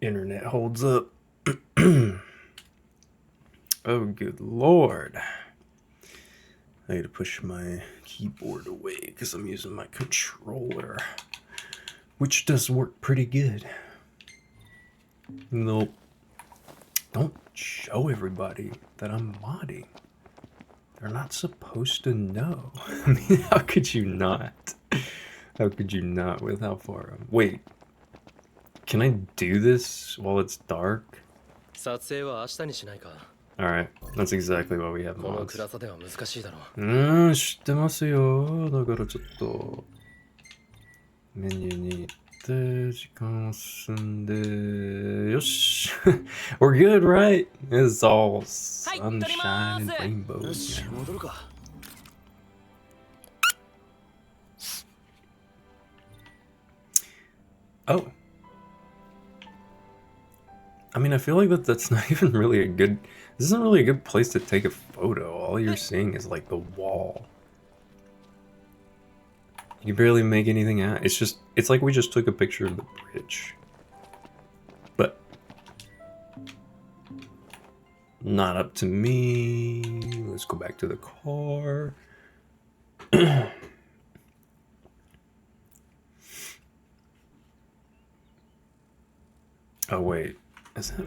internet holds up. Oh, good lord. I need to push my keyboard away because I'm using my controller, which does work pretty good. Nope. Don't show everybody that I'm modding. They're not supposed to know. I mean, how could you not? How could you not with how far I'm... Wait. Can I do this while it's dark? Alright, that's exactly why we have mods. 知ってますよ。だからちょっとメニューに行って時間を進んでよし We're good, right? It's all sunshine and rainbows now. Oh. I mean, I feel like that's not even really a good... This isn't really a good place to take a photo. All you're seeing is like the wall. You can barely make anything out. It's like we just took a picture of the bridge. But not up to me. Let's go back to the car. Oh wait,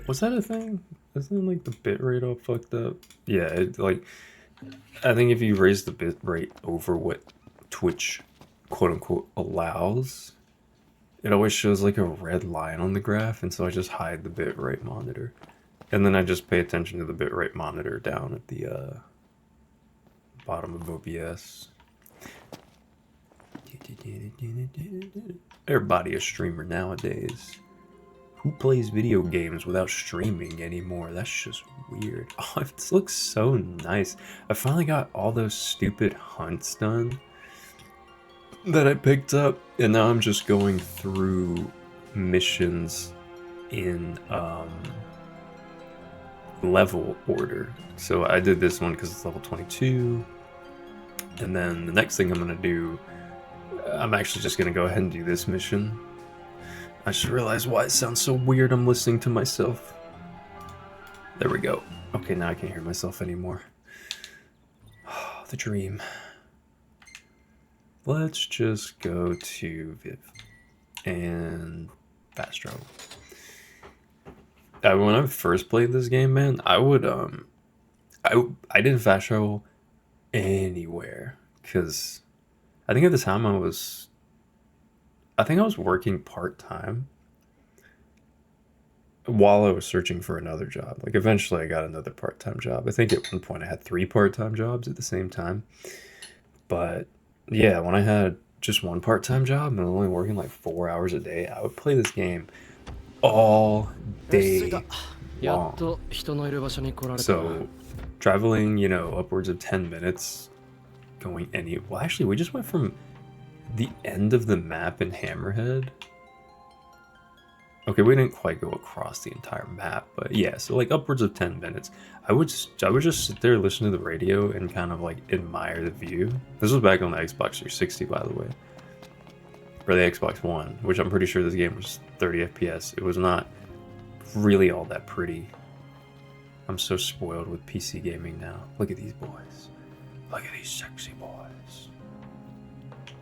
was that a thing? Isn't like the bitrate all fucked up? Yeah, I think if you raise the bitrate over what Twitch quote unquote allows, it always shows like a red line on the graph, and so I just hide the bitrate monitor. And then I just pay attention to the bitrate monitor down at the bottom of OBS. Everybody a streamer nowadays. Who plays video games without streaming anymore? That's just weird. Oh, this looks so nice. I finally got all those stupid hunts done that I picked up, and now I'm just going through missions in level order. So I did this one because it's level 22, and then the next thing I'm gonna do, I'm actually just gonna go ahead and do this mission. I just realized why it sounds so weird. I'm listening to myself. There we go. Okay, now I can't hear myself anymore. Oh, the dream. Let's just go to Viv and fast travel. When I first played this game, man, I would I didn't fast travel anywhere because I think at the time I was working part-time while I was searching for another job. Like eventually I got another part-time job. I think at one point I had 3 part-time jobs at the same time. But yeah, when I had just one part-time job and only working like 4 hours a day, I would play this game all day long. So traveling, you know, upwards of 10 minutes going well, actually we just went from the end of the map in Hammerhead. Okay, we didn't quite go across the entire map, but yeah, so like upwards of 10 minutes. I would just sit there, listen to the radio, and kind of like admire the view. This was back on the Xbox 360, by the way. Or the Xbox One, which I'm pretty sure this game was 30 FPS. It was not really all that pretty. I'm so spoiled with PC gaming now. Look at these boys. Look at these sexy boys.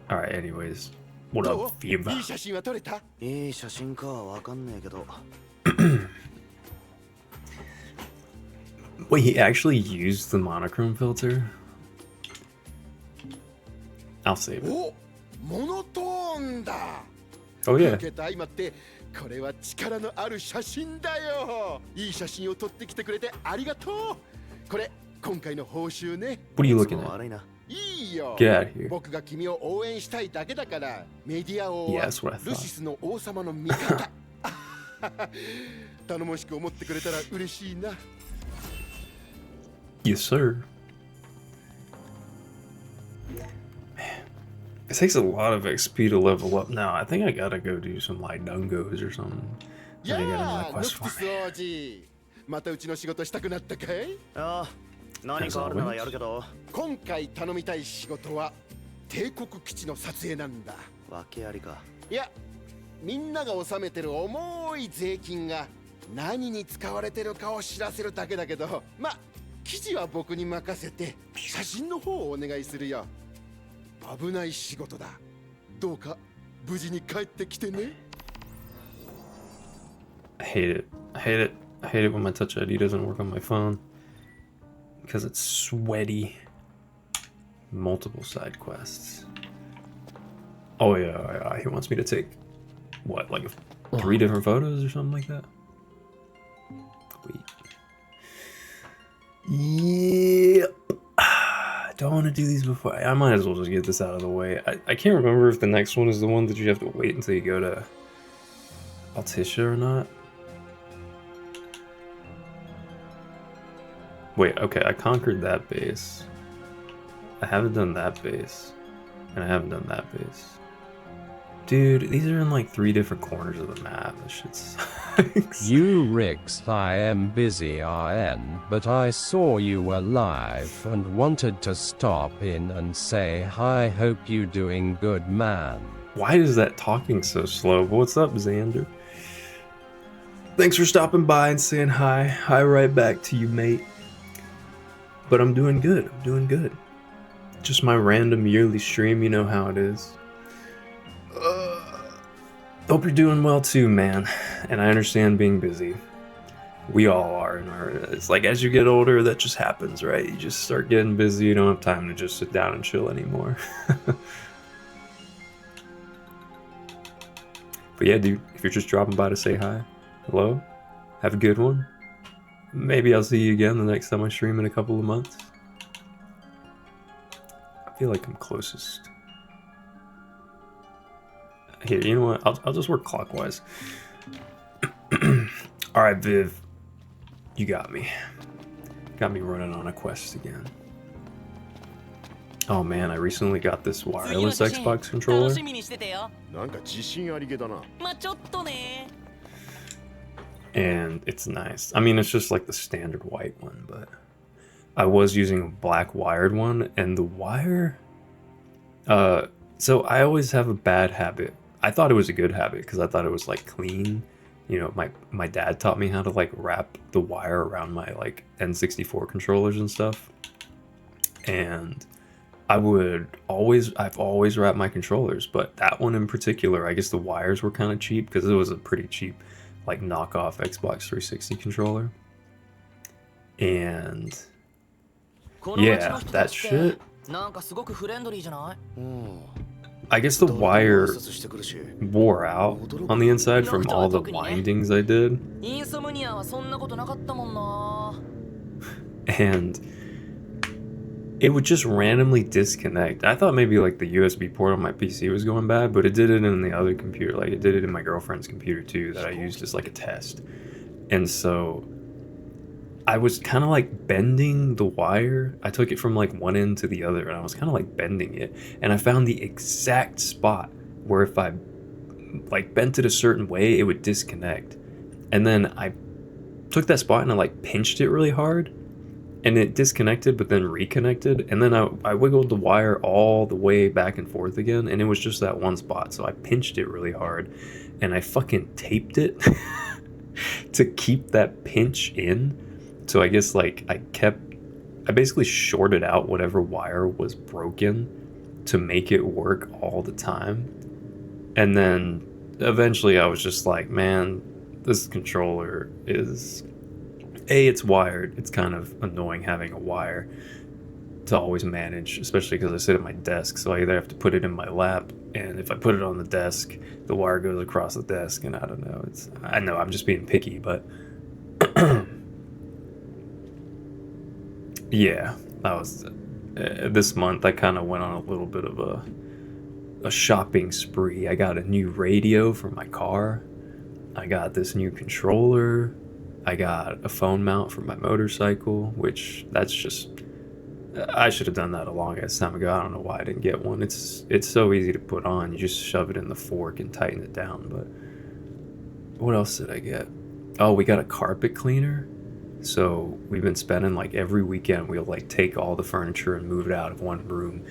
Alright, anyways. What up, Viva? Wait, he actually used the monochrome filter? I'll save it. Oh yeah. これは力のある写真だよ。いい写真を撮ってきてくれてありがとう。これ今回の報酬ね。What are you looking at? いいよ。 Get out of here. 僕が君を応援したいだけだから。メディア王は Yeah, that's what I thought. ルシスの王様の味方。頼もしく思ってくれたら嬉しいな。Yes, sir. It takes a lot of XP to level up now. I think I gotta go do some like dungos or something. I get another quest for me. またうちの仕事したくなったかい？ああ、何かあるならやるけど。今回頼みたい仕事は帝国基地の撮影なんだ。訳ありか。いや、みんなが納めてる重い税金が何に使われてるかを知らせるだけだけど、まあ記事は僕に任せて写真の方をお願いするよ。危ない仕事だ。どうか無事に帰ってきてね。I hate it. I hate it. I hate it when my Touch ID doesn't work on my phone because it's sweaty. Multiple side quests. Oh yeah, he wants me to take what, like 3 different photos or something like that. Wait. Yep. Don't want to do these before. I might as well just get this out of the way. I can't remember if the next one is the one that you have to wait until you go to Altissia or not. Wait, okay, I conquered that base. I haven't done that base. And I haven't done that base. Dude, these are in like 3 different corners of the map. This shit sucks. You Riggs, I am busy RN, but I saw you were live and wanted to stop in and say hi, hope you doing good, man. Why is that talking so slow? What's up, Xander? Thanks for stopping by and saying hi. Hi right back to you, mate. But I'm doing good. I'm doing good. Just my random yearly stream, you know how it is. Hope you're doing well too, man. And I understand being busy. We all are in our... It's like as you get older, that just happens, right? You just start getting busy. You don't have time to just sit down and chill anymore. But yeah, dude, if you're just dropping by to say hi, hello, have a good one. Maybe I'll see you again the next time I stream in a couple of months. I feel like I'm closest. Here, you know what? I'll just work clockwise. Alright, Viv. You got me. Got me running on a quest again. Oh man, I recently got this wireless Xbox controller. なんか自信ありげだな。 And it's nice. I mean, it's just like the standard white one, but I was using a black wired one, and the wire... So I always have a bad habit. I thought it was a good habit because I thought it was like clean. You know, my dad taught me how to like wrap the wire around my like N64 controllers and stuff. And I've always wrapped my controllers, but that one in particular, I guess the wires were kind of cheap because it was a pretty cheap like knockoff Xbox 360 controller. And yeah, that shit. I guess the wire wore out on the inside from all the windings I did. And it would just randomly disconnect. I thought maybe like the USB port on my PC was going bad, but it did it in the other computer. Like it did it in my girlfriend's computer too, that I used as like a test. And so I was kind of like bending the wire. I took it from like one end to the other and I was kind of like bending it. And I found the exact spot where if I like bent it a certain way, it would disconnect. And then I took that spot and I like pinched it really hard and it disconnected but then reconnected. And then I wiggled the wire all the way back and forth again and it was just that one spot. So I pinched it really hard and I fucking taped it to keep that pinch in. So I guess like I basically shorted out whatever wire was broken to make it work all the time. And then eventually I was just like, man, this controller is, it's wired. It's kind of annoying having a wire to always manage, especially because I sit at my desk. So I either have to put it in my lap, and if I put it on the desk, the wire goes across the desk, and I don't know. I know I'm just being picky, but yeah, that was this month. I kind of went on a little bit of a shopping spree. I got a new radio for my car. I got this new controller. I got a phone mount for my motorcycle, which that's just, I should have done that a long ass time ago. I don't know why I didn't get one. It's so easy to put on. You just shove it in the fork and tighten it down. But what else did I get? Oh, we got a carpet cleaner. So we've been spending like every weekend, we'll like take all the furniture and move it out of one room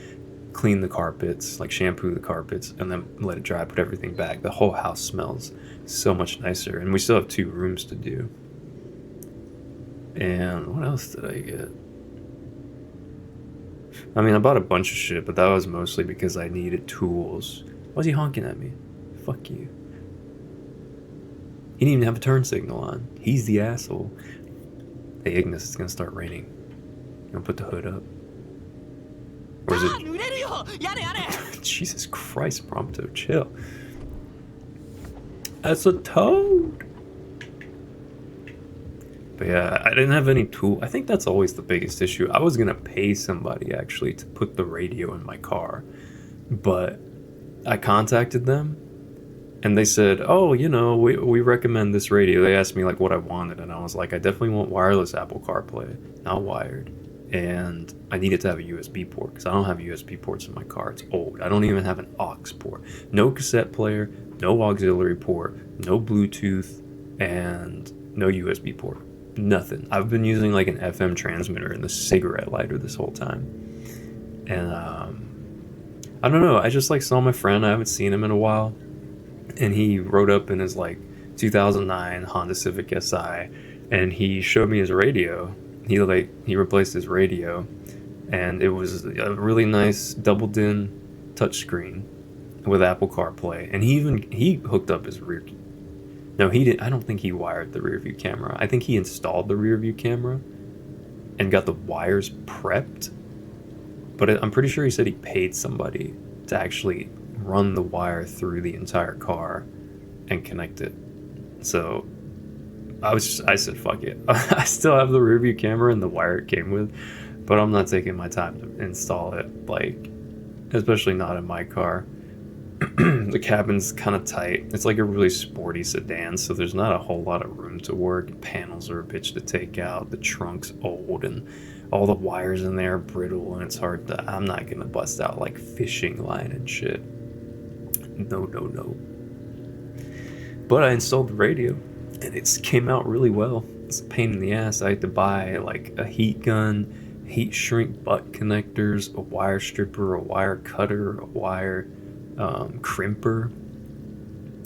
clean the carpets, like shampoo the carpets, and then let it dry, put everything back. The whole house smells so much nicer, and we still have 2 rooms to do. And what else did I get? I mean, I bought a bunch of shit, but that was mostly because I needed tools. Why's he honking at me? Fuck you. He didn't even have a turn signal on. He's the asshole. Hey, Ignis, it's gonna start raining. You gonna put the hood up? Or is it... Jesus Christ, Prompto, chill. That's a toad! But yeah, I didn't have any tool. I think that's always the biggest issue. I was gonna pay somebody, actually, to put the radio in my car. But I contacted them, and they said, oh, you know, we recommend this radio. They asked me, like, what I wanted, and I was like, I definitely want wireless Apple CarPlay, not wired. And I needed to have a USB port, because I don't have USB ports in my car. It's old. I don't even have an aux port. No cassette player, no auxiliary port, no Bluetooth, and no USB port. Nothing. I've been using, like, an FM transmitter and the cigarette lighter this whole time. And, I don't know. I just, like, saw my friend. I haven't seen him in a while. And he rode up in his, like, 2009 Honda Civic Si, and he showed me his radio. He replaced his radio, and it was a really nice double din touchscreen with Apple CarPlay. And he hooked up his rear. No, he didn't. I don't think he wired the rear view camera. I think he installed the rear view camera and got the wires prepped. But I'm pretty sure he said he paid somebody to actually run the wire through the entire car and connect it. So I said, fuck it. I still have the rear view camera and the wire it came with, but I'm not taking my time to install it, like, especially not in my car. The cabin's kind of tight. It's like a really sporty sedan, so there's not a whole lot of room to work. Panels are a bitch to take out. The trunk's old, and all the wires in there are brittle, and it's hard to... I'm not gonna bust out, like, fishing line and shit. No. But I installed the radio, and it came out really well. It's a pain in the ass. I had to buy, like, a heat gun, heat shrink butt connectors, a wire stripper, a wire cutter, a wire crimper.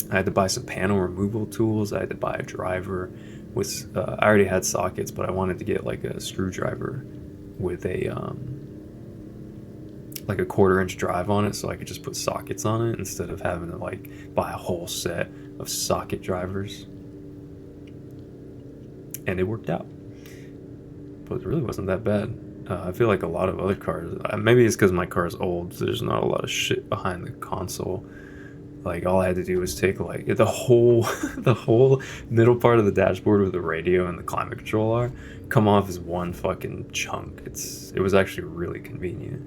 I had to buy some panel removal tools. I had to buy a driver with I already had sockets, but I wanted to get like a screwdriver with a like a 1/4-inch drive on it, so I could just put sockets on it instead of having to like buy a whole set of socket drivers. And it worked out, but it really wasn't that bad. I feel like a lot of other cars, maybe it's because my car is old, so there's not a lot of shit behind the console. Like, all I had to do was take, like, the whole middle part of the dashboard with the radio and the climate control are come off as one fucking chunk. It was actually really convenient.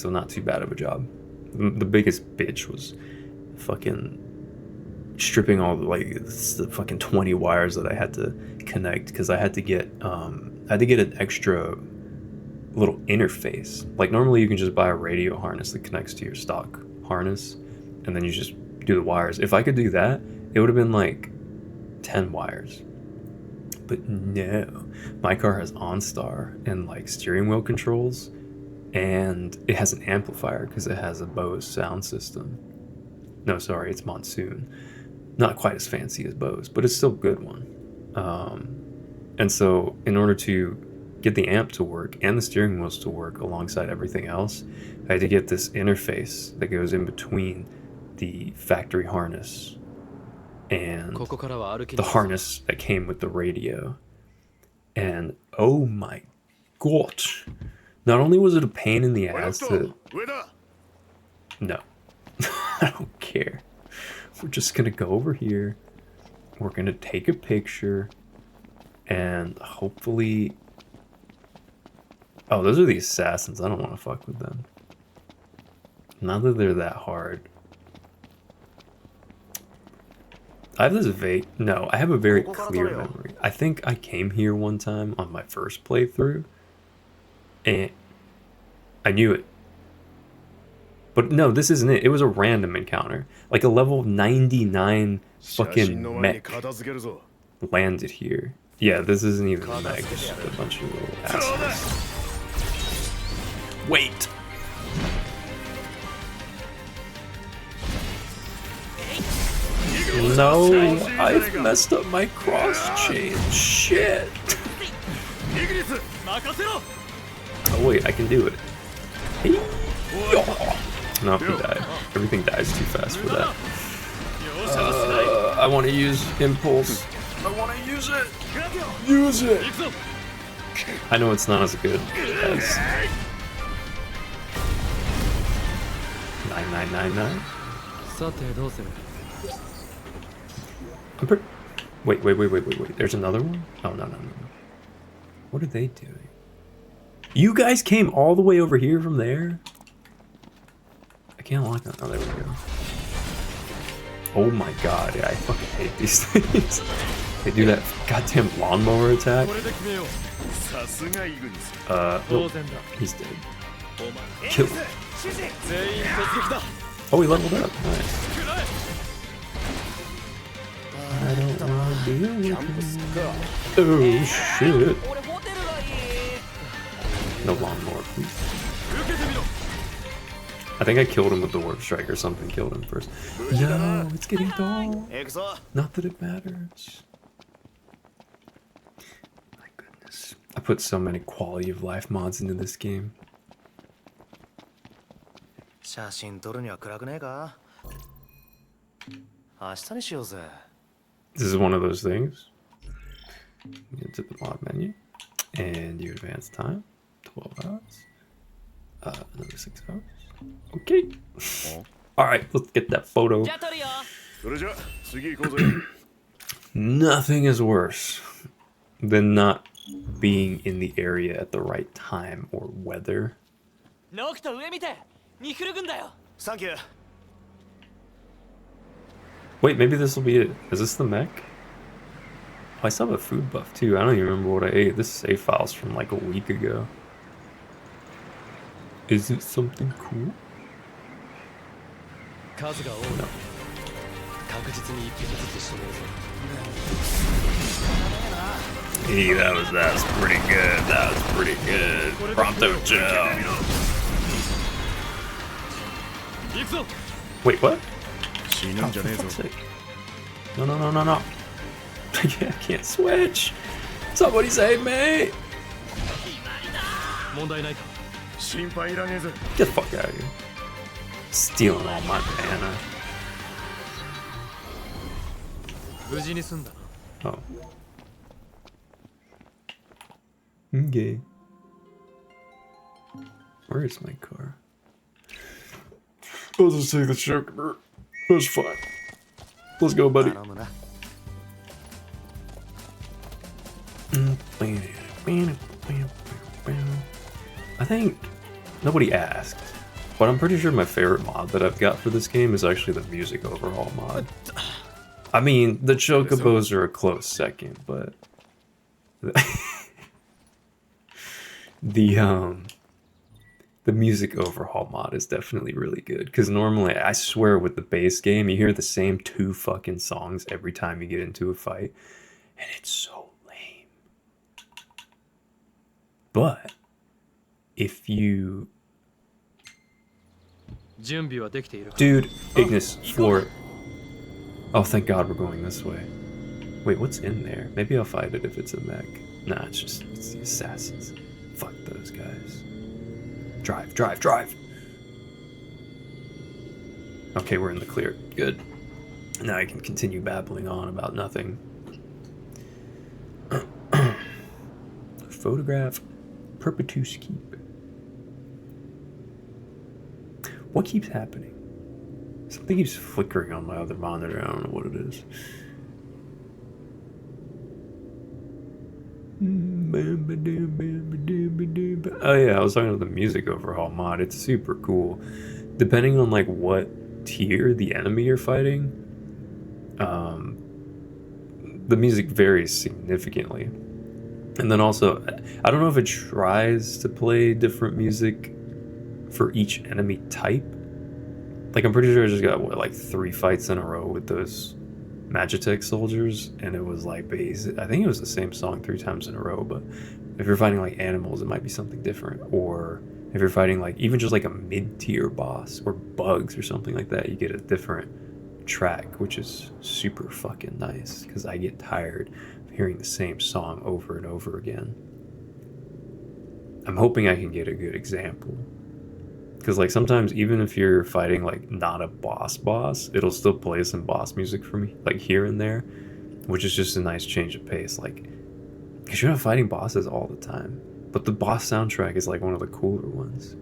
So not too bad of a job. The biggest bitch was fucking stripping all the fucking 20 wires that I had to connect, because I had to get an extra little interface. Like, normally you can just buy a radio harness that connects to your stock harness, and then you just do the wires. If I could do that, it would have been like 10 wires. But no, my car has OnStar and like steering wheel controls, and it has an amplifier because it has a Bose sound system. No, sorry, it's Monsoon. Not quite as fancy as Bose, but it's still a good one. And so in order to get the amp to work and the steering wheels to work alongside everything else, I had to get this interface that goes in between the factory harness and the harness that came with the radio. And oh my god, not only was it a pain in the ass to... No, I don't care. We're just gonna go over here, we're gonna take a picture, and hopefully... Oh, those are the assassins. I don't want to fuck with them. Not that they're that hard. I have this I have a very clear memory. I think I came here one time on my first playthrough, and I knew it. But no, this isn't it. It was a random encounter. Like a level 99 fucking mech landed here. Yeah, this isn't even a mech. It's just a bunch of little assholes. Wait! No, I've messed up my cross chain. Shit. Oh wait, I can do it. Hey. No, he died. Everything dies too fast for that. I want to use impulse. I want to use it. Use it. I know it's not as good as 9999. I'm pretty. Wait. There's another one? Oh, no. What are they doing? You guys came all the way over here from there? I can't lock that. Oh, there we go. Oh my god, yeah, I fucking hate these things. They do that goddamn lawnmower attack. Nope. He's dead. Kill him. Oh, he leveled up. Nice. I don't want to deal with him. Oh, shit. No lawnmower, please. I think I killed him with the warp strike or something. Killed him first. No, it's getting dull. Not that it matters. My goodness. I put so many quality of life mods into this game. This is one of those things. Get to the mod menu and your advanced time. 12 hours. Another 6 hours. Okay. Alright, let's get that photo. Nothing is worse than not being in the area at the right time or weather. Wait, maybe this will be it. Is this the mech? Oh, I still have a food buff too. I don't even remember what I ate. This save file's from like a week ago. Is it something cool? No. Hey, that's pretty good. That was pretty good. Prompto Joe. Wait, what? Oh, for fuck's sake. No. I can't switch. Somebody save me. Get the fuck out of here. Stealing all my mana. Oh. Okay. Where is my car? I'll just take the sugar. That's fine. Let's go, buddy. I think nobody asked, but I'm pretty sure my favorite mod that I've got for this game is actually the music overhaul mod. I mean, the chocobos are a close second, but the music overhaul mod is definitely really good, because normally, I swear, with the base game, you hear the same 2 fucking songs every time you get into a fight, and it's so lame. But if you... Dude, Ignis, floor it. Oh, thank God we're going this way. Wait, what's in there? Maybe I'll fight it if it's a mech. Nah, it's the assassins. Fuck those guys. Drive. Okay, we're in the clear. Good. Now I can continue babbling on about nothing. Photograph. Perpetuous keep. What keeps happening? Something keeps flickering on my other monitor. I don't know what it is. Oh yeah, I was talking about the music overhaul mod. It's super cool. Depending on like what tier the enemy you're fighting, the music varies significantly. And then also, I don't know if it tries to play different music for each enemy type. Like, I'm pretty sure I just got, what, like 3 fights in a row with those Magitech soldiers, and it was like basic. I think it was the same song 3 times in a row, but if you're fighting like animals, it might be something different. Or if you're fighting like even just like a mid-tier boss or bugs or something like that, you get a different track, which is super fucking nice because I get tired of hearing the same song over and over again. I'm hoping I can get a good example. Because like sometimes even if you're fighting like not a boss, it'll still play some boss music for me, like here and there, which is just a nice change of pace. Like, because you're not fighting bosses all the time. But the boss soundtrack is like one of the cooler ones.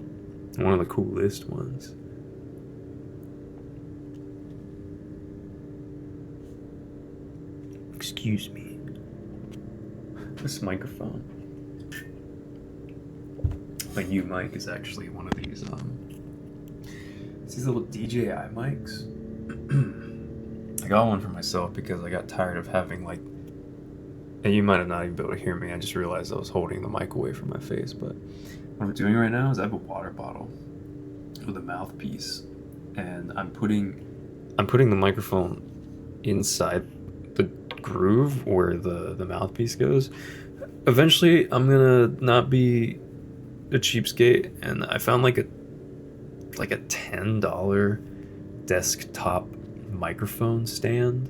One of the coolest ones. Excuse me. This microphone. My new mic is actually one of these it's these little DJI mics. I got one for myself because I got tired of having like, and you might have not even been able to hear me, I just realized I was holding the mic away from my face, but what I'm doing right now is I have a water bottle with a mouthpiece, and I'm putting the microphone inside the groove where the mouthpiece goes. Eventually I'm gonna not be a cheapskate, and I found like a $10 desktop microphone stand.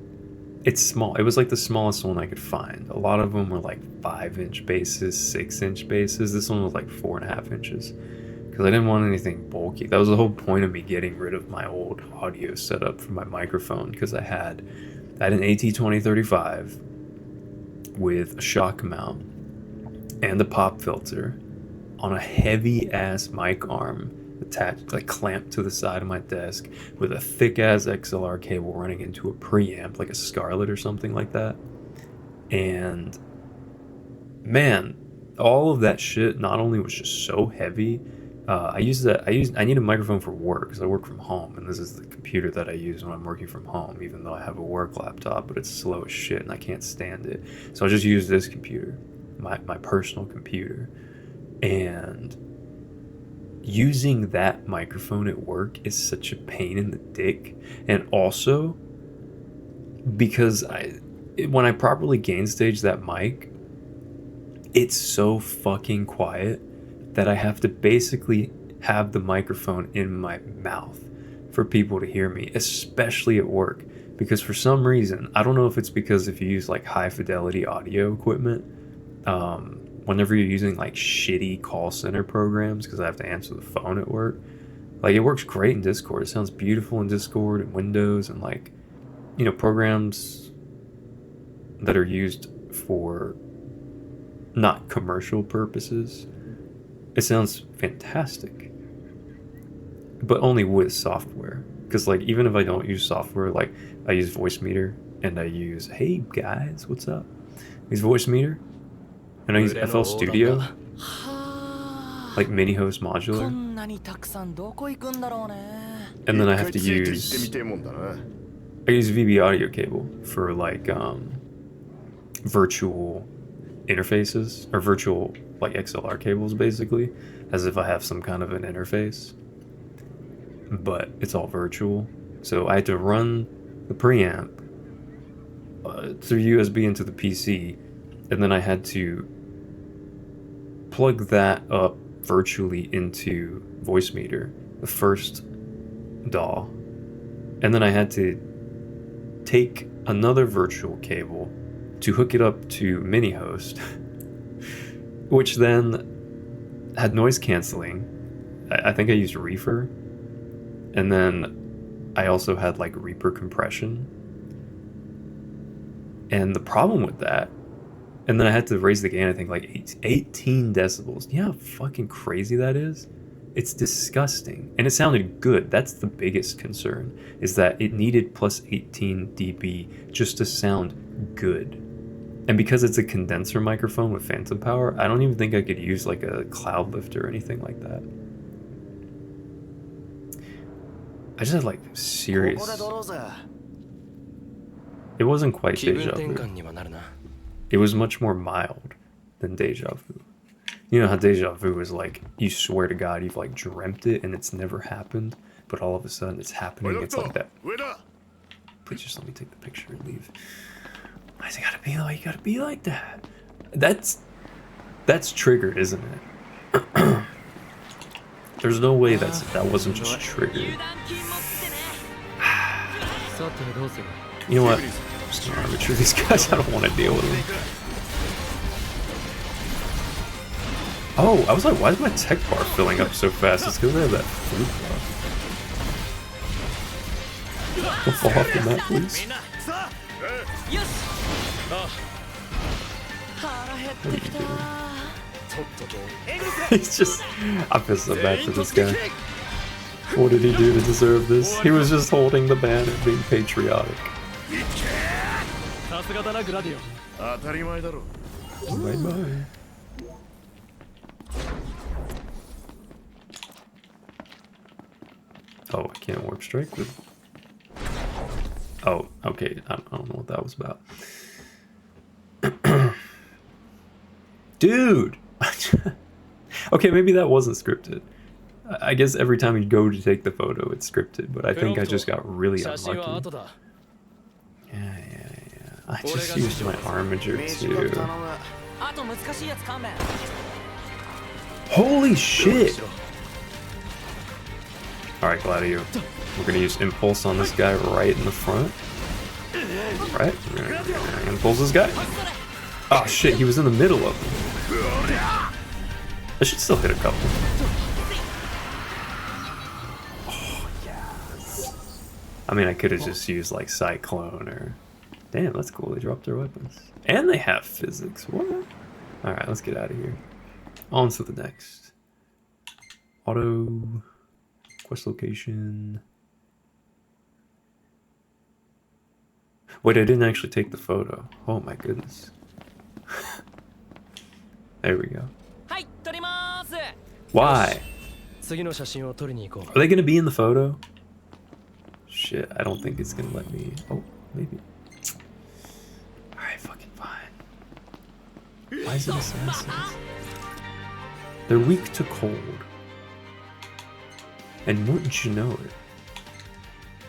It's small. It was like the smallest one I could find. A lot of them were like 5-inch bases, 6-inch bases. This one was like 4.5 inches because I didn't want anything bulky. That was the whole point of me getting rid of my old audio setup for my microphone, because I had an AT2035 with a shock mount and a pop filter on a heavy ass mic arm attached, like clamped to the side of my desk, with a thick ass XLR cable running into a preamp, like a Scarlett or something like that. And man, all of that shit not only was just so heavy. I need a microphone for work because I work from home, and this is the computer that I use when I'm working from home, even though I have a work laptop, but it's slow as shit and I can't stand it. So I just use this computer, my personal computer. And using that microphone at work is such a pain in the dick. And also because when I properly gain stage that mic, it's so fucking quiet that I have to basically have the microphone in my mouth for people to hear me, especially at work. Because for some reason, I don't know if it's because if you use like high fidelity audio equipment, whenever you're using like shitty call center programs, because I have to answer the phone at work, like it works great in Discord. It sounds beautiful in Discord and Windows and like, you know, programs that are used for not commercial purposes. It sounds fantastic, but only with software. Because like even if I don't use software, like I use Voice Meter and I use, hey guys, what's up? I use Voice Meter and I use FL Studio, like mini host modular, and then I have to use VB audio cable for like virtual interfaces, or virtual like XLR cables, basically, as if I have some kind of an interface, but it's all virtual. So I had to run the preamp through USB into the PC, and then I had to plug that up virtually into Voice Meter, the first DAW, and then I had to take another virtual cable to hook it up to mini host, which then had noise canceling. I think I used Reefer, and then I also had like Reaper compression. And the problem with that, and then I had to raise the gain, I think like 18 decibels. You know how fucking crazy that is? It's disgusting. And it sounded good. That's the biggest concern, is that it needed plus 18 dB just to sound good. And because it's a condenser microphone with phantom power, I don't even think I could use like a cloud lifter or anything like that. I just had like serious... It wasn't quite Deja Vu. It was much more mild than Deja Vu. You know how Deja Vu is like, you swear to God you've like dreamt it and it's never happened, but all of a sudden it's happening. It's like that. Please just let me take the picture and leave. Why's it gotta be like, you gotta be like that? That's triggered, isn't it? There's no way that wasn't just triggered. You know what? I'm just gonna arbitrary these guys. I don't want to deal with them. Oh, I was like, why is my tech bar filling up so fast? It's because I have that food buff. Don't fall off the map, please. What are you doing? He's just... I feel so bad for this guy. What did he do to deserve this? He was just holding the banner, being patriotic. Bye-bye. Oh, I can't warp strike with... Oh, okay. I don't know what that was about. Dude! Okay, maybe that wasn't scripted. I guess every time you go to take the photo, it's scripted, but I think I just got really unlucky. Yeah. I just used my armature too. Holy shit! Alright, Gladio. We're gonna use Impulse on this guy right in the front. Right? Impulse this guy. Oh shit, he was in the middle of them. I should still hit a couple. Oh, yes. I mean, I could have just used like Cyclone or... Damn, that's cool. They dropped their weapons. And they have physics. What? Alright, let's get out of here. On to the next. Auto... Quest location... Wait, I didn't actually take the photo. Oh my goodness. There we go. Why? Are they gonna be in the photo? Shit, I don't think it's gonna let me. Oh, maybe. Alright, fucking fine. Why is it assassins? They're weak to cold. And wouldn't you know it?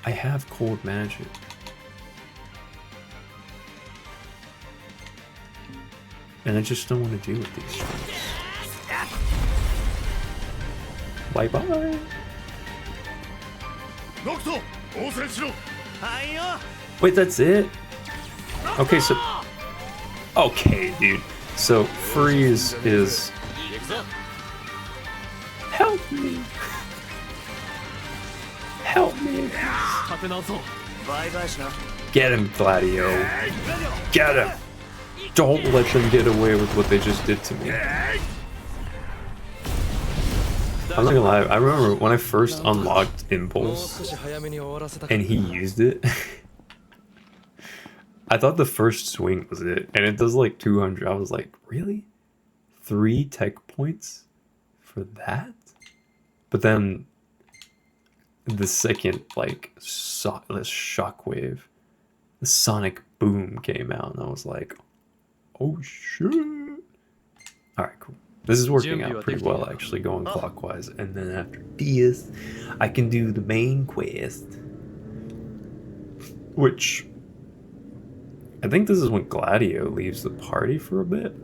I have cold magic. And I just don't want to deal with these strikes. Bye bye. Wait, that's it? Okay, so... Okay, dude. So, freeze is... Help me. Help me. Get him, Gladio. Get him. Don't let them get away with what they just did to me. I'm not gonna lie, I remember when I first unlocked Impulse and he used it, I thought the first swing was it, and it does like 200. I was like, really? 3 tech points for that? But then the second like this shockwave, the sonic boom came out, and I was like, oh shit. Alright, cool. This is working out pretty well, actually, going clockwise. And then after this, I can do the main quest. Which, I think this is when Gladio leaves the party for a bit.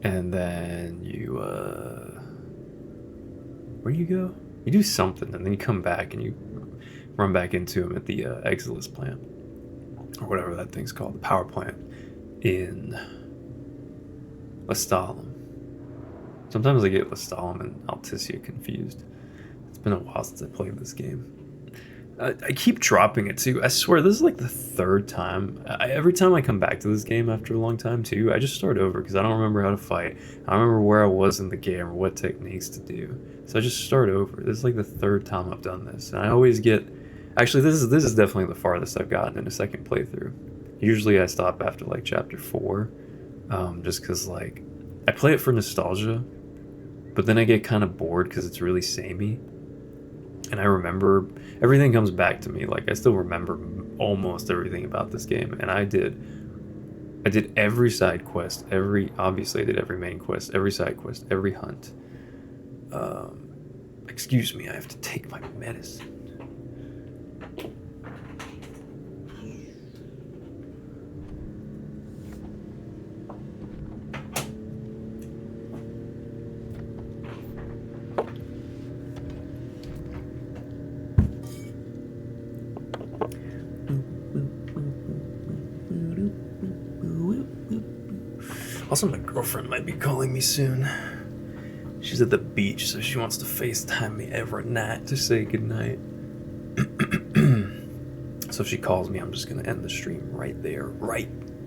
And then you, where do you go? You do something, and then you come back and you run back into him at the Exilus plant. Or whatever that thing's called, the power plant in Lestalem. Sometimes I get Lestalem and Alticia confused. It's been a while since I played this game. I keep dropping it too. I swear, this is like the 3rd time. Every time I come back to this game after a long time too, I just start over because I don't remember how to fight. I don't remember where I was in the game or what techniques to do. So I just start over. This is like the 3rd time I've done this. And I always get... Actually, this is definitely the farthest I've gotten in a second playthrough. Usually I stop after like chapter 4. Just because like... I play it for nostalgia. But then I get kind of bored because it's really samey. And I remember... Everything comes back to me. Like, I still remember almost everything about this game. And I did every side quest. Obviously I did every main quest. Every side quest. Every hunt. Excuse me, I have to take my medicine. Also, my girlfriend might be calling me soon. She's at the beach, so she wants to FaceTime me every night to say goodnight. So if she calls me, I'm just gonna end the stream right there.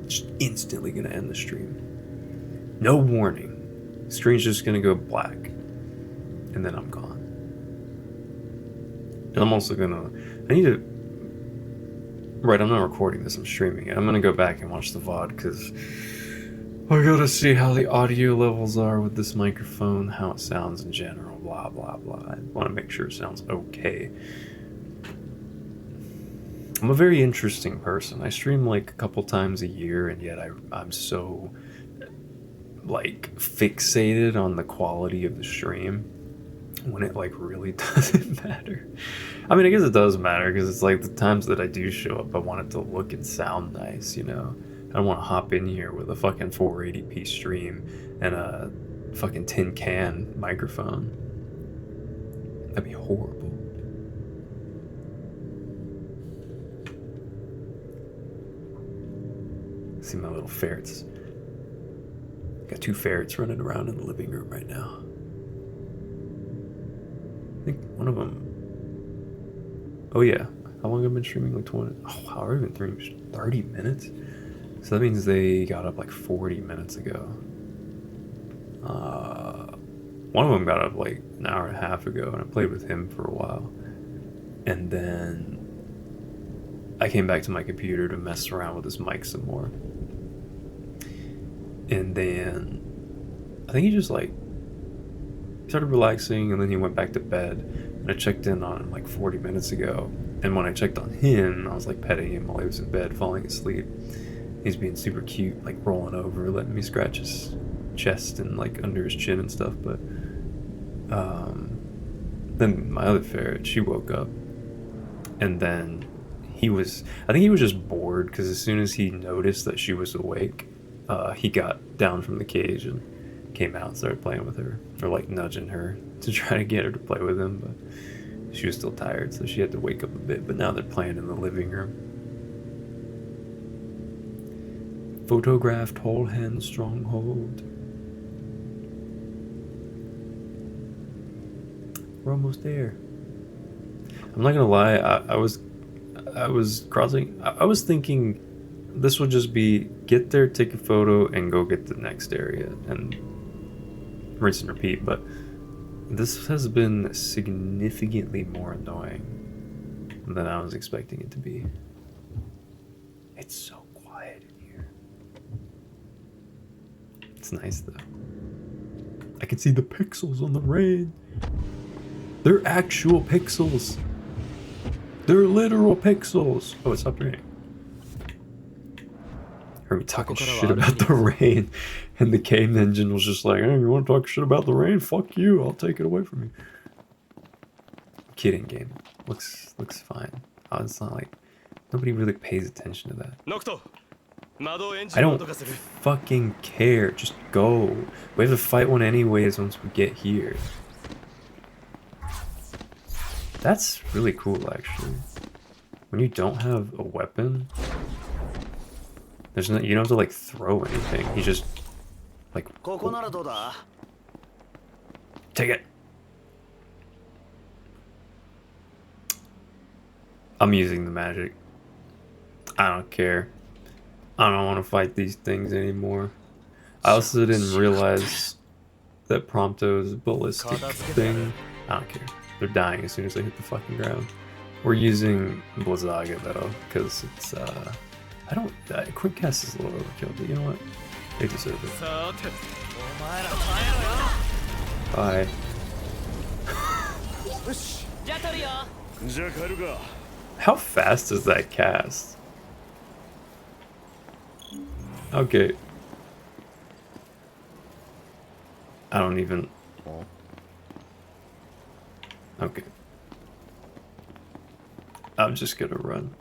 Just instantly gonna end the stream. No warning. Screen's just gonna go black. And then I'm gone. And I'm also gonna... I need to... Right, I'm not recording this, I'm streaming it. I'm gonna go back and watch the VOD, because... I gotta see how the audio levels are with this microphone, how it sounds in general, blah, blah, blah. I want to make sure it sounds okay. I'm a very interesting person. I stream like a couple times a year, and yet I'm so, like, fixated on the quality of the stream when it, like, really doesn't matter. I mean, I guess it does matter, because it's like the times that I do show up, I want it to look and sound nice, you know? I don't want to hop in here with a fucking 480p stream and a fucking tin can microphone. That'd be horrible. See my little ferrets. Got 2 ferrets running around in the living room right now. I think one of them... Oh yeah. How long have I been streaming? Like 20... Oh wow, I've already been streaming 30 minutes? So that means they got up like 40 minutes ago. One of them got up like an hour and a half ago, and I played with him for a while. And then I came back to my computer to mess around with this mic some more. And then I think he just like started relaxing, and then he went back to bed. And I checked in on him like 40 minutes ago. And when I checked on him, I was like petting him while he was in bed, falling asleep. He's being super cute, like rolling over, letting me scratch his chest and like under his chin and stuff. But then my other ferret, she woke up, and then I think he was just bored, because as soon as he noticed that she was awake, he got down from the cage and came out and started playing with her, or like nudging her to try to get her to play with him. But she was still tired, so she had to wake up a bit. But now they're playing in the living room. Photographed whole hand stronghold. We're almost there. I'm not gonna lie, I was crossing. I was thinking this would just be get there, take a photo, and go get the next area, and rinse and repeat. But this has been significantly more annoying than I was expecting it to be. It's so quiet in here. It's nice though. I can see the pixels on the rain. They're actual pixels. They're literal pixels. Oh, it stopped raining. Heard me talking shit about the rain, and the game engine was just like, "Hey, you want to talk shit about the rain? Fuck you! I'll take it away from you." I'm kidding, game. Looks fine. It's not like nobody really pays attention to that. I don't fucking care. Just go. We have to fight one anyways once we get here. That's really cool, actually. When you don't have a weapon, there's no, you don't have to like throw anything. You just like take it. I'm using the magic. I don't care. I don't want to fight these things anymore. I also didn't realize that Prompto's ballistic thing. I don't care. They're dying as soon as they hit the fucking ground. We're using Blizzaga though, because it's I don't. Quick cast is a little overkill, but you know what? They deserve it. Bye. How fast is that cast? Okay. I don't even. Okay. I'm just gonna run.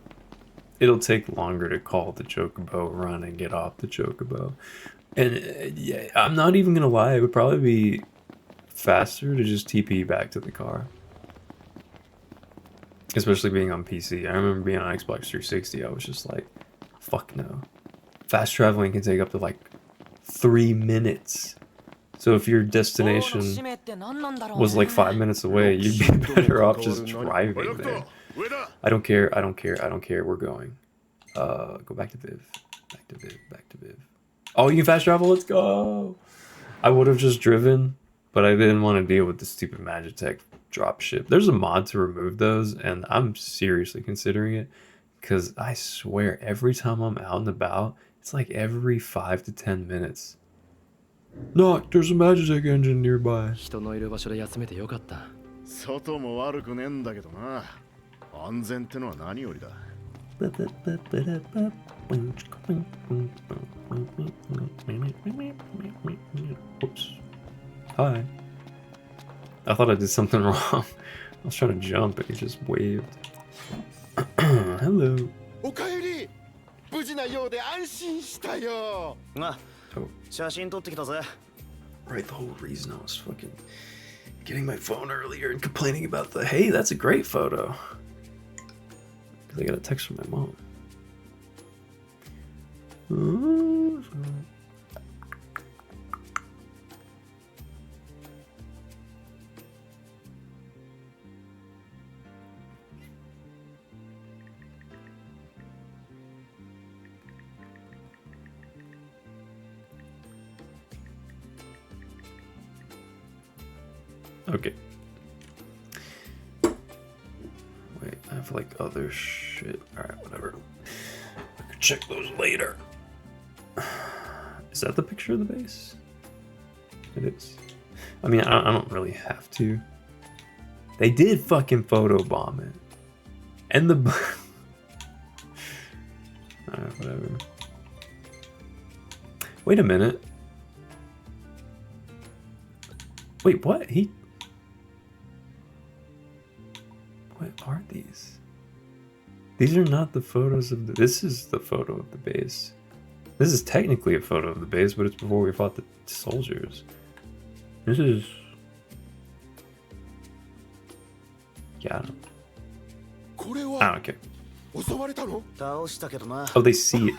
It'll take longer to call the chocobo, run, and get off the chocobo. And yeah, I'm not even gonna lie, it would probably be faster to just TP back to the car. Especially being on PC. I remember being on Xbox 360, I was just like, fuck no. Fast traveling can take up to like 3 minutes. So if your destination was like 5 minutes away, you'd be better off just driving there. I don't care. We're going. Go back to Viv. Back to Viv. Oh, you can fast travel? Let's go! I would have just driven, but I didn't want to deal with the stupid Magitech dropship. There's a mod to remove those, and I'm seriously considering it, because I swear every time I'm out and about, it's like every 5 to 10 minutes. Knock, there's a Magitech engine nearby. 人のいる場所で休めてよかった。外も悪くねえんだけどな。安全ってのは何よりだ。Oops. Hi. I thought I did something wrong. I was trying to jump and he just waved. Hello. おかえり。無事なようで安心したよ。あ、写真撮ってきたぜ。 Right, the whole reason I was fucking getting my phone earlier and complaining about the, hey, that's a great photo. Because I got a text from my mom. Okay. Wait, I have like other shit. Alright, whatever. I can check those later. Is that the picture of the base? It is. I mean, I don't really have to. They did fucking photobomb it. And the... Alright, whatever. Wait a minute. Wait, what? What are these? These are not the photos of the... This is the photo of the base. This is technically a photo of the base, but it's before we fought the soldiers. This is... Yeah, I don't care. Oh, they see it.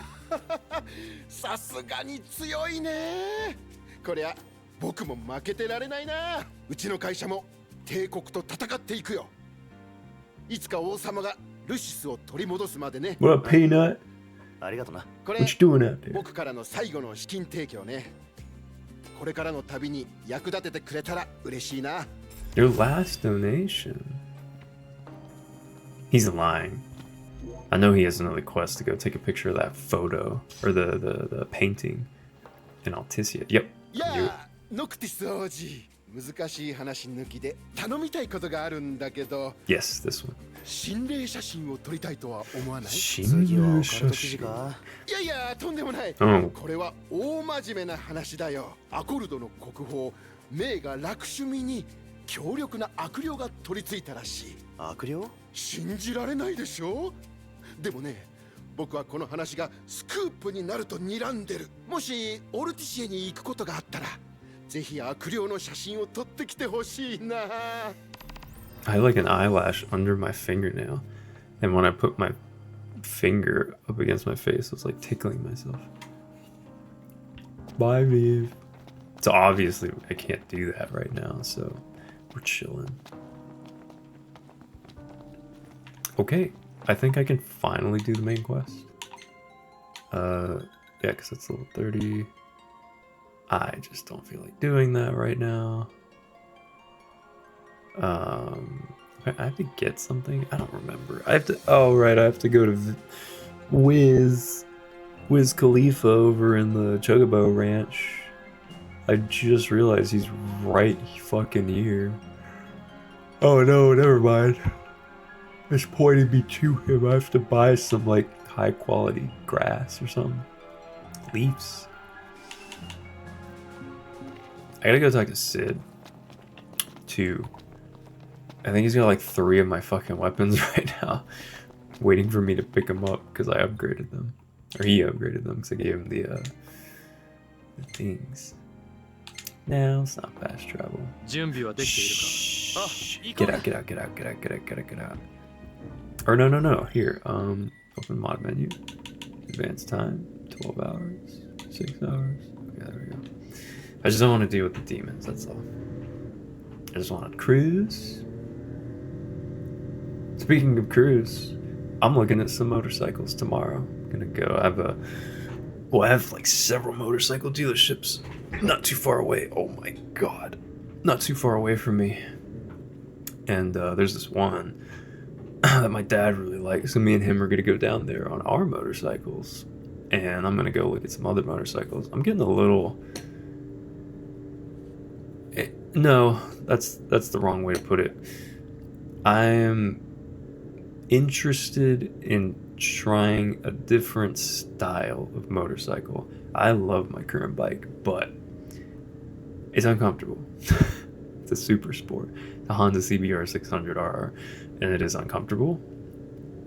さすがに強いね。こりゃ僕も負けてられないな。うちの会社も帝国と戦っていくよ。いつか王様がルシスを取り戻すまでね。What up, Peanut? ありがとな。これ What you doing out there? 僕からの最後の資金提供ね。これからの旅に役立ててくれたら嬉しいな。Your last donation. He's lying. I know he has another quest to go take a picture of that photo or the painting in Alticia. Yep. いや、ノクティス王子。難しい話抜きで頼みたいことがあるんだけど。Yes, this one. 心霊写真を撮りたいとは思わない？心霊写真。いやいや、とんでもない。Oh. これは大真面目な話だよ。アコルドの国宝名画ラクシュミに強力な悪霊が取り付いたらしい。悪霊？信じられないでしょ？でもね、僕はこの話がスクープになると睨んでる。もしオルティシエに行くことがあったら、ぜひ悪霊の写真を撮ってきてほしいな。I have like an eyelash under my fingernail, and when I put my finger up against my face, it's like tickling myself. Bye, Viv. So obviously I can't do that right now, so we're chilling. Okay, I think I can finally do the main quest. Yeah, because it's level 30. I just don't feel like doing that right now. I have to get something. I don't remember. I have to. Oh right, I have to go to Wiz Khalifa over in the Chocobo Ranch. I just realized he's right fucking here. Oh no, never mind. It's pointing me to him. I have to buy some like high quality grass or something. Leaves. I gotta go talk to Sid. Too. I think he's got like 3 of my fucking weapons right now, waiting for me to pick them up because I upgraded them, or he upgraded them because I gave him the things. No, it's not fast travel. Shh. Get out. Or no. Here, open mod menu. Advanced time, 12 hours, 6 hours. Yeah, there we go. I just don't want to deal with the demons, that's all. I just want to cruise. Speaking of cruise, I'm looking at some motorcycles tomorrow. I'm gonna go. I have like several motorcycle dealerships not too far away. Oh my god. Not too far away from me. And there's this one that my dad really likes. So me and him are gonna go down there on our motorcycles. And I'm gonna go look at some other motorcycles. I'm getting a little... No, that's the wrong way to put it. I'm interested in trying a different style of motorcycle. I love my current bike, but it's uncomfortable. It's a super sport, the Honda CBR 600RR, and it is uncomfortable.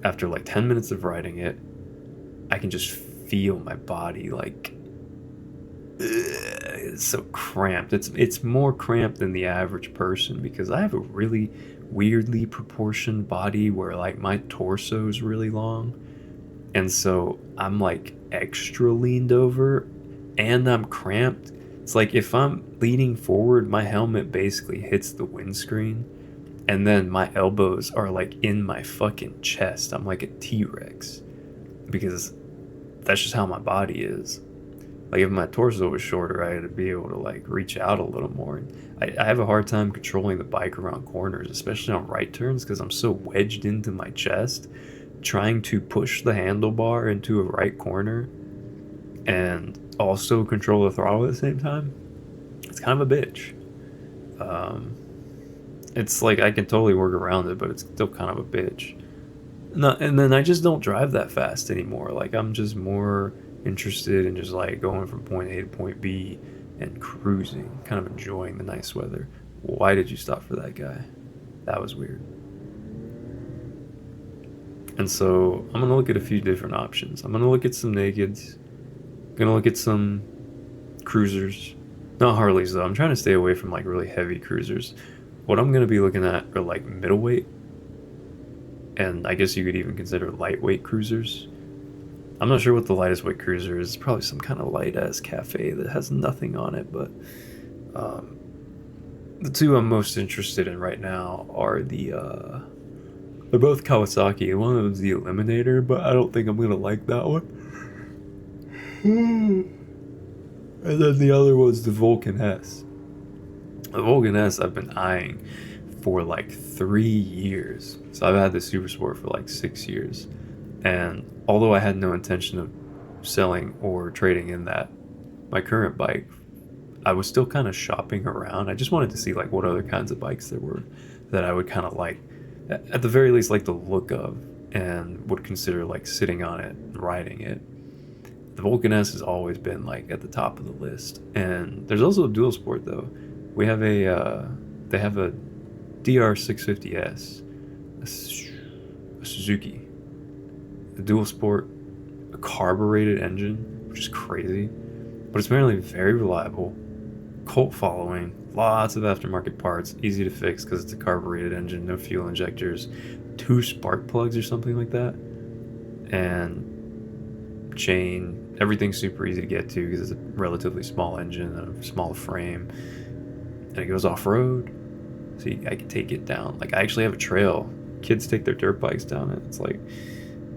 After like 10 minutes of riding it, I can just feel my body like it's so cramped. It's more cramped than the average person because I have a really weirdly proportioned body where like my torso is really long, and so I'm like extra leaned over and I'm cramped. It's like if I'm leaning forward, my helmet basically hits the windscreen, and then my elbows are like in my fucking chest. I'm like a T-Rex because that's just how my body is. Like if my torso was shorter, I had to be able to like reach out a little more. I have a hard time controlling the bike around corners, especially on right turns, because I'm so wedged into my chest, trying to push the handlebar into a right corner and also control the throttle at the same time. It's kind of a bitch. It's like I can totally work around it, but it's still kind of a bitch. And then I just don't drive that fast anymore. Like I'm just more interested in just like going from point A to point B and cruising, kind of enjoying the nice weather. Why did you stop for that guy? That was weird. And so I'm gonna look at a few different options. I'm gonna look at some nakeds, gonna look at some cruisers, not Harleys though. I'm trying to stay away from like really heavy cruisers. What I'm gonna be looking at are like middleweight, and I guess you could even consider lightweight cruisers. I'm not sure what the lightest weight cruiser is. It's probably some kind of light ass cafe that has nothing on it, but the two I'm most interested in right now are they're both Kawasaki. One of them's the Eliminator, but I don't think I'm gonna like that one. And then the other one's the Vulcan S. The Vulcan S I've been eyeing for like 3 years. So I've had the Super Sport for like 6 years. And although I had no intention of selling or trading in my current bike, I was still kind of shopping around. I just wanted to see like what other kinds of bikes there were that I would kind of like, at the very least, like the look of, and would consider like sitting on it and riding it. The Vulcan S has always been like at the top of the list. And there's also a dual sport though. They have a DR650S, a Suzuki. A dual sport, a carbureted engine, which is crazy, but it's apparently very reliable, cult following, lots of aftermarket parts, easy to fix because it's a carbureted engine, no fuel injectors, 2 spark plugs or something like that, and chain, everything's super easy to get to because it's a relatively small engine and a small frame, and it goes off-road, so I can take it down. Like I actually have a trail. Kids take their dirt bikes down it. It's like,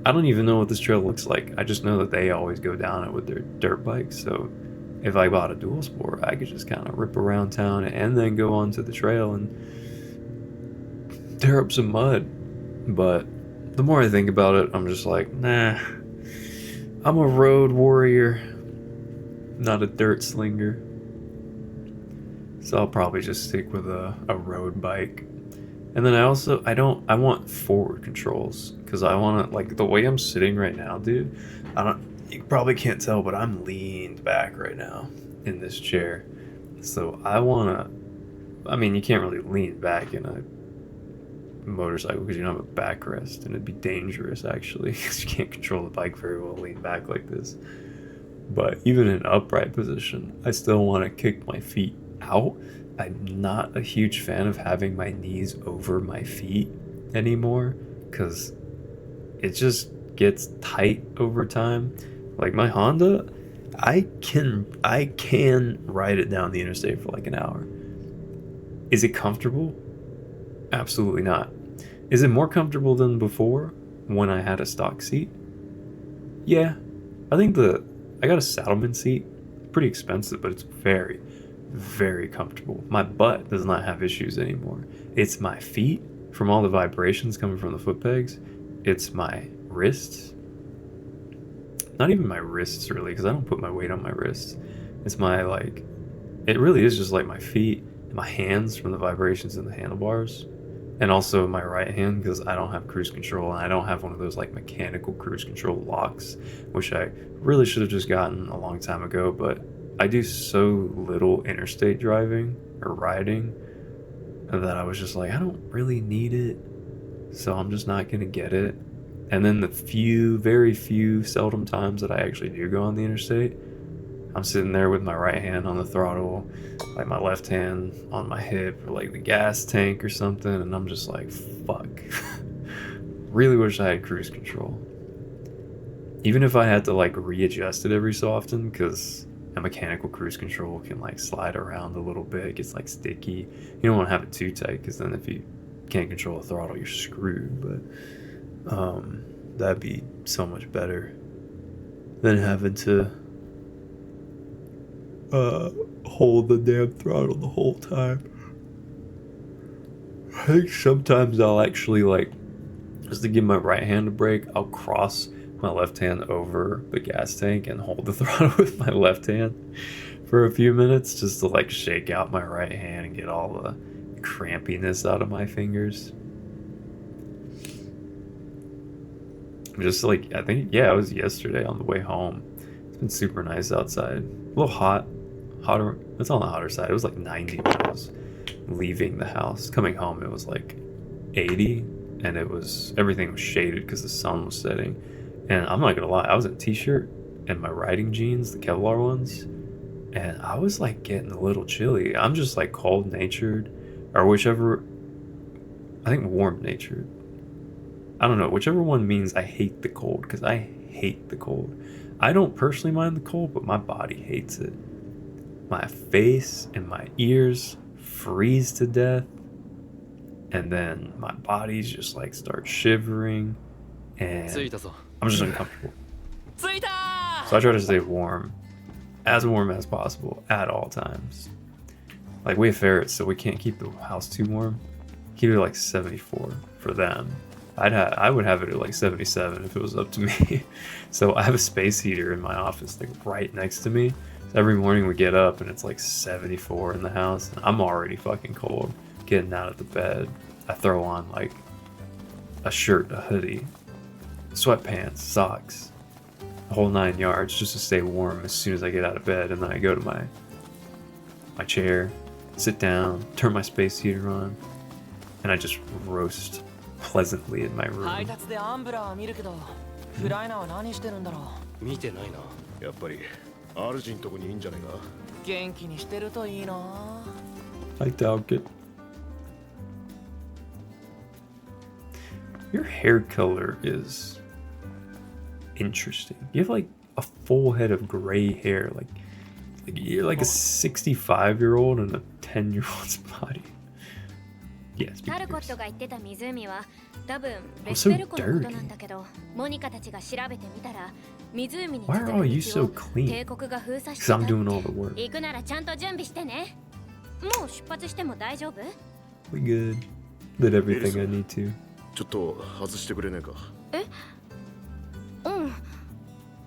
I don't even know what this trail looks like. I just know that they always go down it with their dirt bikes. So if I bought a dual sport, I could just kind of rip around town and then go onto the trail and tear up some mud. But the more I think about it, I'm just like, nah, I'm a road warrior, not a dirt slinger. So I'll probably just stick with a road bike. And then I want forward controls, because I want to, like, the way I'm sitting right now, dude, you probably can't tell, but I'm leaned back right now in this chair. So I mean, you can't really lean back in a motorcycle because you don't have a backrest, and it'd be dangerous, actually, because you can't control the bike very well lean back like this. But even in upright position, I still want to kick my feet out. I'm not a huge fan of having my knees over my feet anymore because it just gets tight over time. Like my Honda, I can ride it down the interstate for like an hour. Is it comfortable? Absolutely not. Is it more comfortable than before when I had a stock seat? Yeah. I think I got a Saddleman seat. Pretty expensive, but it's very, very comfortable. My butt does not have issues anymore. It's my feet from all the vibrations coming from the foot pegs. It's my wrists. Not even my wrists really, because I don't put my weight on my wrists. It's my like, it really is just like my feet and my hands from the vibrations in the handlebars. And also my right hand, because I don't have cruise control and I don't have one of those like mechanical cruise control locks, which I really should have just gotten a long time ago. But I do so little interstate driving or riding that I was just like, I don't really need it, so I'm just not gonna get it. And then the very few, seldom times that I actually do go on the interstate, I'm sitting there with my right hand on the throttle, like my left hand on my hip, or like the gas tank or something, and I'm just like, fuck. Really wish I had cruise control. Even if I had to like readjust it every so often, because a mechanical cruise control can like slide around a little bit, it gets like sticky. You don't want to have it too tight, because then if you can't control the throttle, you're screwed. But that'd be so much better than having to hold the damn throttle the whole time. I think sometimes I'll actually like, just to give my right hand a break, I'll cross my left hand over the gas tank and hold the throttle with my left hand for a few minutes, just to like shake out my right hand and get all the crampiness out of my fingers. Just like, I think, yeah, it was yesterday on the way home. It's been super nice outside. A little hot. Hotter. It's on the hotter side. It was like 90 when I was leaving the house. Coming home, it was like 80. And everything was shaded because the sun was setting. And I'm not going to lie, I was in a t-shirt and my riding jeans, the Kevlar ones. And I was like getting a little chilly. I'm just like cold-natured. Or whichever, I think warm-natured. I don't know, whichever one means I hate the cold, because I hate the cold. I don't personally mind the cold, but my body hates it. My face and my ears freeze to death, and then my body's just like starts shivering, and I'm just uncomfortable. So I try to stay warm as possible at all times. Like, we have ferrets, so we can't keep the house too warm. Keep it like 74 for them. I would have it at like 77 if it was up to me. So I have a space heater in my office like right next to me. So every morning we get up and it's like 74 in the house, and I'm already fucking cold getting out of the bed. I throw on like a shirt, a hoodie, sweatpants, socks, the whole 9 yards, just to stay warm as soon as I get out of bed. And then I go to my chair, sit down, turn my space heater on, and I just roast pleasantly in my room. 配達でアンブラー見るけど、フライナーは何してるんだろう。見てないな。やっぱり主んとこにいいんじゃねえか。元気にしてるといいな。I doubt it. Your hair color is interesting. You have like a full head of gray hair, like you're like a 65-year-old in a 10-year-old's body. Yes. タルコットが言ってた湖は多分ベスペル湖のことなんだけど、モニカたちが調べてみたら湖に続く道を帝国が封鎖してたって。行くならちゃんと準備してね。もう出発しても大丈夫？ We good. Did everything I need to. ちょっと外してくれねえか。え？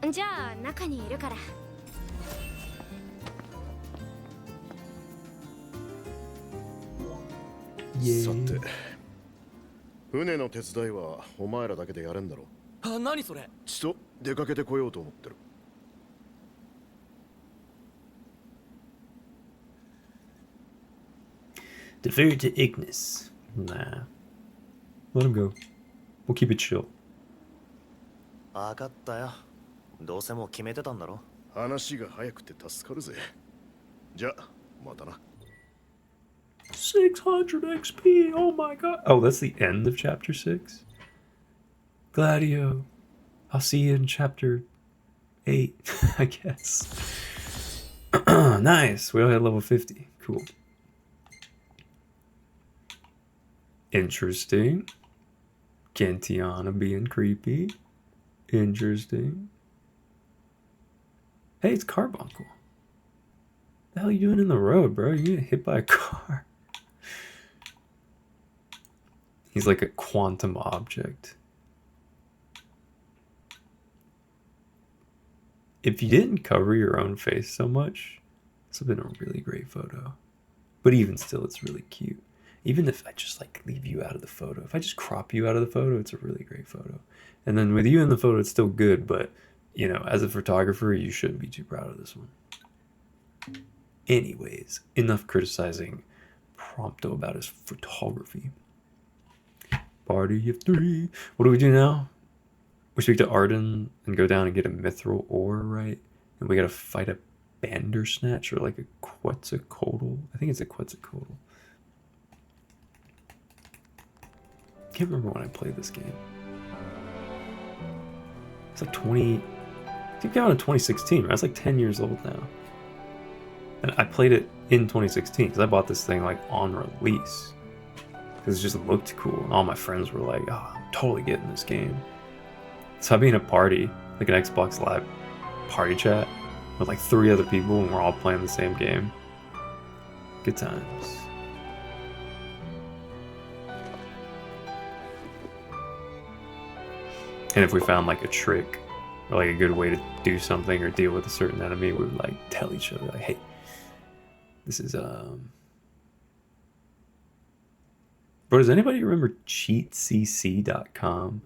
うん。じゃあ中にいるから。さて、船の手伝いはお前らだけでやれんだろ。あ、何それ？ちと出かけてこようと思ってる。Defer to Ignis. Nah. Let him go. We'll keep it chill. わかったよ。どうせもう決めてたんだろ。話が早くて助かるぜ。じゃあ、またな。600 XP, oh my god. Oh, that's the end of chapter 6? Gladio. I'll see you in chapter 8, I guess. Nice. We all had level 50. Cool. Interesting. Gentiana being creepy. Interesting. Hey, it's Carbuncle. What the hell are you doing in the road, bro? You get hit by a car. He's like a quantum object. If you didn't cover your own face so much, this would have been a really great photo. But even still, it's really cute. Even if I just like leave you out of the photo, if I just crop you out of the photo, it's a really great photo. And then with you in the photo, it's still good, but you know, as a photographer, you shouldn't be too proud of this one. Anyways, enough criticizing Prompto about his photography. Party of 3. What do we do now? We speak to Arden and go down and get a mithril ore, right? And we gotta fight a Bandersnatch or like a Quetzalcoatl. I think it's a Quetzalcoatl. Can't remember when I played this game. It's like 20... I think it came out in 2016, right? It's like 10 years old now. And I played it in 2016 because I bought this thing like on release. Because it just looked cool. And all my friends were like, oh, I'm totally getting this game. So I'd be in a party, like an Xbox Live party chat, with like 3 other people and we're all playing the same game. Good times. And if we found like a trick or like a good way to do something or deal with a certain enemy, we would like tell each other like, hey, this is Bro, does anybody remember cheatcc.com?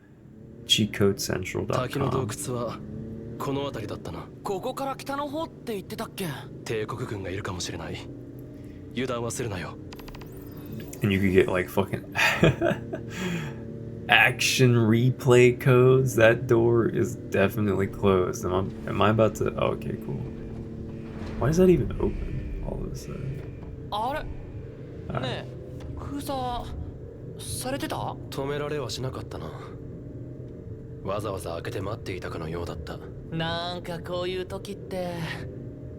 cheatcodecentral.com? この辺りだったな。ここから北の方って言ってたっけ？帝国軍がいるかもしれない。油断はするなよ。And you could get like fucking action replay codes. That door is definitely closed. Am I about to? Oh, okay, cool. Why is that even open all of a sudden? あれ？ねえ、封鎖されてた？止められはしなかったな。わざわざ開けて待っていたかのようだった。なんかこういう時って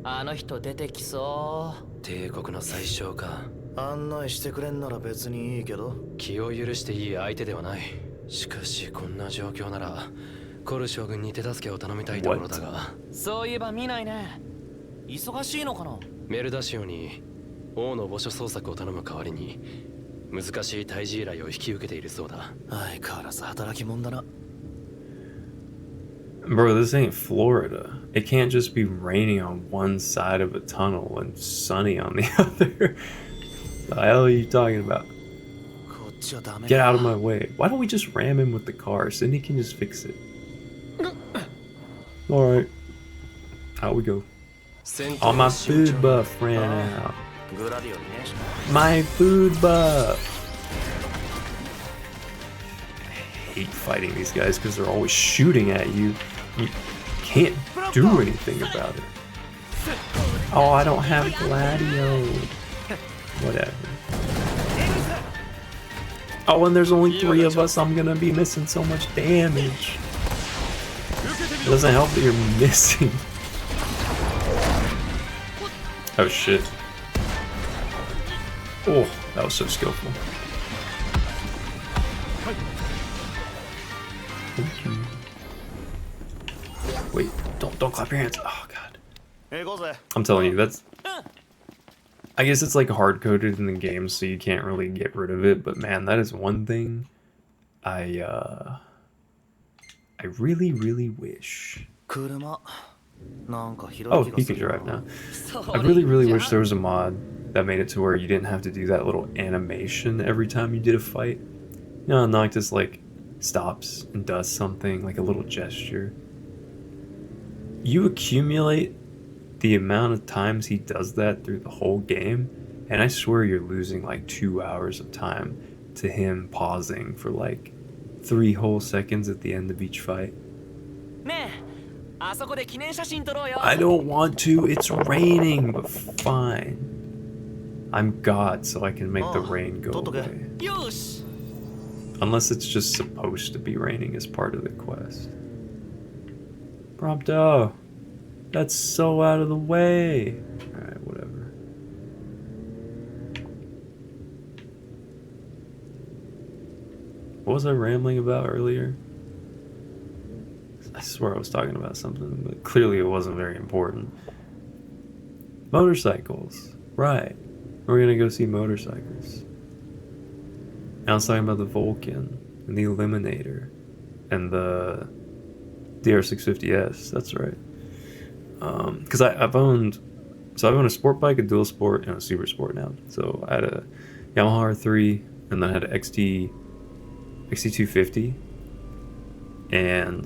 あの人出てきそう。帝国の最小か。案内してくれんなら別にいいけど。気を許していい相手ではない。しかしこんな状況ならコル将軍に手助けを頼みたいところだが。そういえば見ないね。忙しいのかな。メルダシオに王の墓所捜索を頼む代わりに難しい退治依頼を引き受けているそうだ。相変わらず働き者だな。Bro, this ain't Florida. It can't just be raining on one side of a tunnel and sunny on the other. The hell are you talking about? Get out of my way. Why don't we just ram him with the car? Cindy can just fix it. Alright. Out we go. Oh, my food buff ran out. My food buff. I hate fighting these guys because they're always shooting at you. You can't do anything about it. Oh, I don't have Gladio. Whatever. Oh, and there's only 3 of us. I'm gonna be missing so much damage. It doesn't help that you're missing. Oh shit. Oh, that was so skillful. Thank you. Wait, don't clap your hands. Oh god. I'm telling you, that's... I guess it's like hard-coded in the game, so you can't really get rid of it, but man, that is one thing I really, really wish... Oh, you can drive now. I really, really wish there was a mod that made it to where you didn't have to do that little animation every time you did a fight. You know, Noctis like stops and does something, like a little gesture. You accumulate the amount of times he does that through the whole game, and I swear you're losing like 2 hours of time to him pausing for like 3 whole seconds at the end of each fight. I don't want to, it's raining, but fine. I'm God, so I can make the rain go away. Unless it's just supposed to be raining as part of the quest. Prompto! That's so out of the way. Alright, whatever. What was I rambling about earlier? I swear I was talking about something, but clearly it wasn't very important. Motorcycles. Right. We're gonna go see motorcycles. I was talking about the Vulcan and the Eliminator and the DR650S. That's right. Because I've owned a sport bike, a dual sport, and a super sport now. So I had a Yamaha R3, and then I had an XT250, and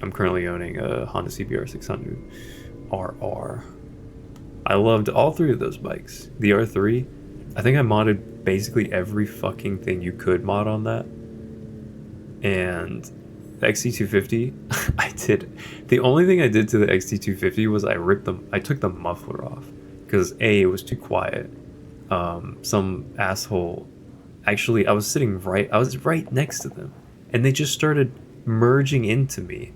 I'm currently owning a Honda CBR 600 RR. I loved all three of those bikes. The R3, I think I modded basically every fucking thing you could mod on that. And the XT250, I did. The only thing I did to the XT250 was I took the muffler off because A, it was too quiet. Some asshole, actually, I was right next to them, and they just started merging into me.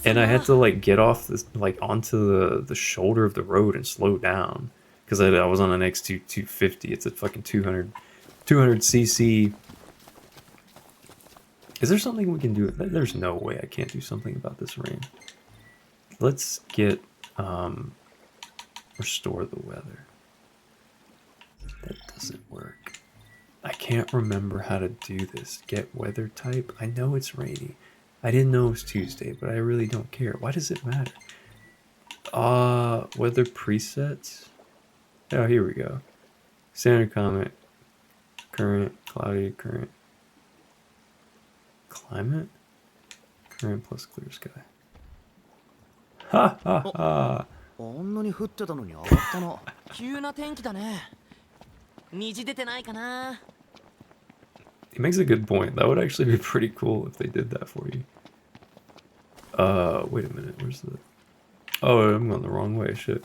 And I had to like get off this, like onto the shoulder of the road and slow down because I was on an XT250. It's a fucking 200cc. Is there something we can do? There's no way I can't do something about this rain. Let's get restore the weather. That doesn't work. I can't remember how to do this. Get weather type. I know it's rainy. I didn't know it was Tuesday, but I really don't care. Why does it matter? Weather presets. Oh, here we go. Standard comment. Current, cloudy, current. Climate? Current plus clear sky. Ha ha ha! あんなに降ってたのに上がったな。急な天気だね。虹出てないかな。 He makes a good point. That would actually be pretty cool if they did that for you. Wait a minute. Where's the... Oh, I'm going the wrong way. Shit.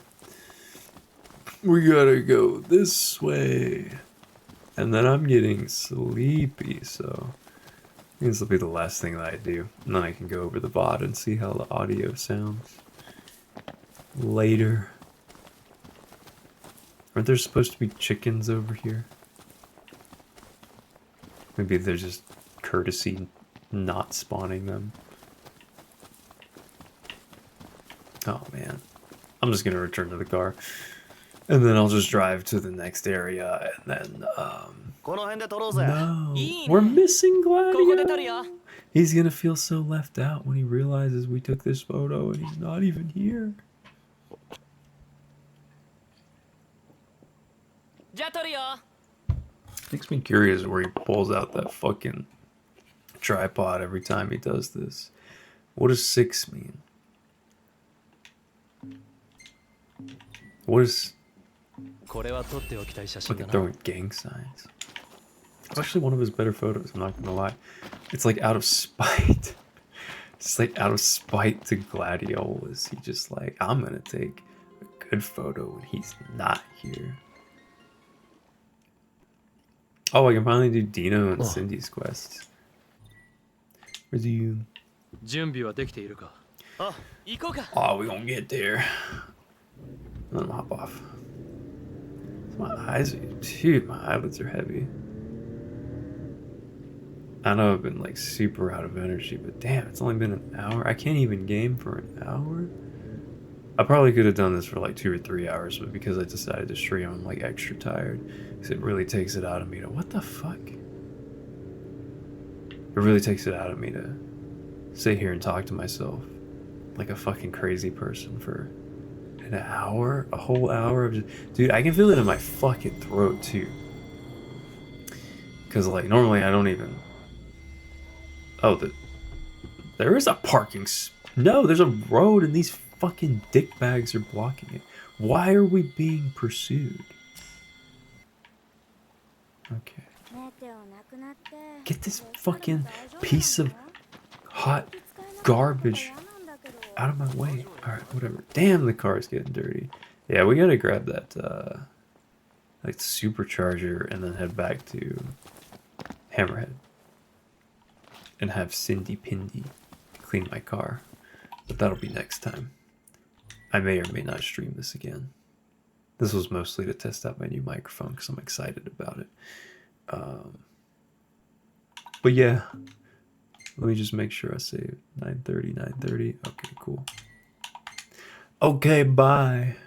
We gotta go this way. And then I'm getting sleepy, so... This will be the last thing that I do. And then I can go over the VOD and see how the audio sounds. Later. Aren't there supposed to be chickens over here? Maybe they're just courtesy not spawning them. Oh man. I'm just gonna return to the car. And then I'll just drive to the next area and then no. We're missing Gladio. He's gonna feel so left out when he realizes we took this photo and he's not even here. Makes me curious where he pulls out that fucking tripod every time he does this. What does 6 mean? What is... Look at throwing gang signs. It's actually one of his better photos, I'm not gonna lie. It's like out of spite. It's like out of spite to Gladiolas. He just like, I'm gonna take a good photo when he's not here. Oh, I can finally do Dino and Cindy's quests. Where's you? Oh, we gonna get there. And then hop off. My eyes, dude, my eyelids are heavy. I know I've been like super out of energy, but damn, it's only been an hour. I can't even game for an hour. I probably could have done this for like 2 or 3 hours, but because I decided to stream, I'm like extra tired. Because it really takes it out of me to, what the fuck? It really takes it out of me to sit here and talk to myself like a fucking crazy person for an hour, a whole hour of just, dude, I can feel it in my fucking throat too. Because like normally I don't even, oh, there is a parking, no, there's a road and these fucking dickbags are blocking it. Why are we being pursued? Okay. Get this fucking piece of hot garbage out of my way. Alright, whatever. Damn, the car's getting dirty. Yeah, we gotta grab that like supercharger and then head back to Hammerhead. And have Cindy Pindy clean my car. But that'll be next time. I may or may not stream this again. This was mostly to test out my new microphone because I'm excited about it. But yeah, let me just make sure I save 9:30. Okay, cool. Okay, bye.